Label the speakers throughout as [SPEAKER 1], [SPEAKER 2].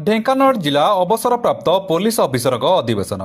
[SPEAKER 1] ଢେଙ୍କାନାଳ ଜିଲ୍ଲା ଅବସରପ୍ରାପ୍ତ ପୋଲିସ ଅଫିସରଙ୍କ ଅଧିବେଶନ।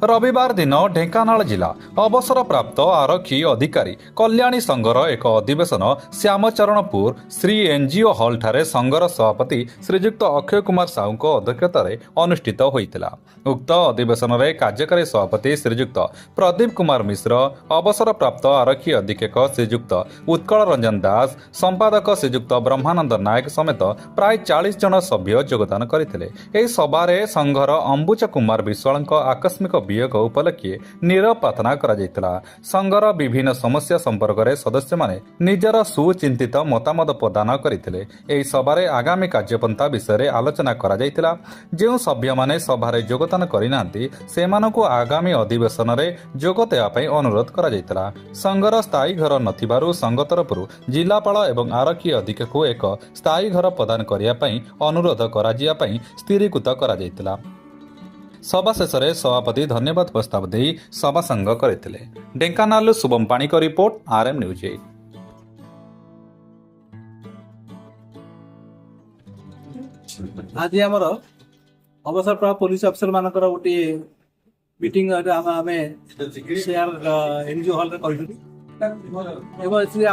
[SPEAKER 1] ରବିବାର ଦିନ ଢେଙ୍କାନାଳ ଜିଲ୍ଲା ଅବସରପ୍ରାପ୍ତ ଆରକ୍ଷୀ ଅଧିକାରୀ କଲ୍ୟାଣୀ ସଂଘର ଏକ ଅଧିବେଶନ ଶ୍ୟାମଚରଣପୁର ଶ୍ରୀ ଏନ୍ଜିଓ ହଲ୍ଠାରେ ସଂଘର ସଭାପତି ଶ୍ରୀଯୁକ୍ତ ଅକ୍ଷୟ କୁମାର ସାହୁଙ୍କ ଅଧ୍ୟକ୍ଷତାରେ ଅନୁଷ୍ଠିତ ହୋଇଥିଲା। ଉକ୍ତ ଅଧିବେଶନରେ କାର୍ଯ୍ୟକାରୀ ସଭାପତି ଶ୍ରୀଯୁକ୍ତ ପ୍ରଦୀପ କୁମାର ମିଶ୍ର, ଅବସରପ୍ରାପ୍ତ ଆରକ୍ଷୀ ଅଧୀକ୍ଷକ ଶ୍ରୀଯୁକ୍ତ ଉତ୍କଳ ରଞ୍ଜନ ଦାସ, ସମ୍ପାଦକ ଶ୍ରୀଯୁକ୍ତ ବ୍ରହ୍ମାନନ୍ଦ ନାୟକ ସମେତ ପ୍ରାୟ 40 ଜଣ ସଭ୍ୟ ଯୋଗଦାନ କରିଥିଲେ। ଏହି ସଭାରେ ସଂଘର ଅମ୍ବୁଜ କୁମାର ବିଶ୍ୱାଳଙ୍କ ଆକସ୍ମିକ ବିୟୋଗ ଉପଲକ୍ଷେ ନୀରବ ପ୍ରାର୍ଥନା କରାଯାଇଥିଲା। ସଂଘର ବିଭିନ୍ନ ସମସ୍ୟା ସମ୍ପର୍କରେ ସଦସ୍ୟମାନେ ନିଜର ସୁଚିନ୍ତିତ ମତାମତ ପ୍ରଦାନ କରିଥିଲେ। ଏହି ସଭାରେ ଆଗାମୀ କାର୍ଯ୍ୟପନ୍ଥା ବିଷୟରେ ଆଲୋଚନା କରାଯାଇଥିଲା। ଯେଉଁ ସଭ୍ୟମାନେ ସଭାରେ ଯୋଗଦାନ କରିନାହାନ୍ତି ସେମାନଙ୍କୁ ଆଗାମୀ ଅଧିବେଶନରେ ଯୋଗ ଦେବା ପାଇଁ ଅନୁରୋଧ କରାଯାଇଥିଲା। ସଂଘର ସ୍ଥାୟୀ ଘର ନଥିବାରୁ ସଂଘ ତରଫରୁ ଜିଲ୍ଲାପାଳ ଏବଂ ଆରକ୍ଷୀ ଅଧୀକ୍ଷକଙ୍କୁ ଏକ ସ୍ଥାୟୀ ଘର ପ୍ରଦାନ କରିବା ପାଇଁ ଅନୁରୋଧ କରାଯିବା ପାଇଁ ସ୍ଥିରୀକୃତ କରାଯାଇଥିଲା। ସଭା ଶେଷରେ ସଭାପତି ଧନ୍ୟବାଦ ପ୍ରସ୍ତାବ ଦେଇ ସଭା ସଂଘ କରିଥିଲେ। ଢେଙ୍କାନାଳରୁ ଶୁଭମ ପାଣିକ ରିପୋର୍ଟ, RM ନ୍ୟୁଜ୍ 8।
[SPEAKER 2] आज आमर अवसरप्राप्त पुलिस अफिसर मानकर गोटे मीटिंग आम एनजीओ हल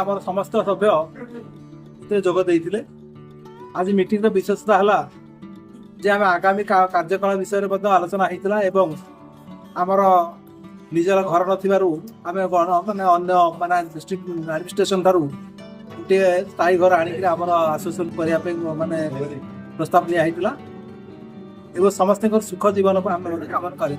[SPEAKER 2] आम समस्त सभ्य जोग देते। आज मीटिंग विशेषता है जे आम आगामी कार्यकाल विषय में आलोचना होता एवं आमर निजर घर नाम मानने अन्य मानने डिस्ट्रिक्ट एडमिनिस्ट्रेशन ठारू गोटे स्थायी घर आनिक आसोसिएशन करने माने प्रस्ताव लिया एवं समस्त सुख जीवन को आम काम कर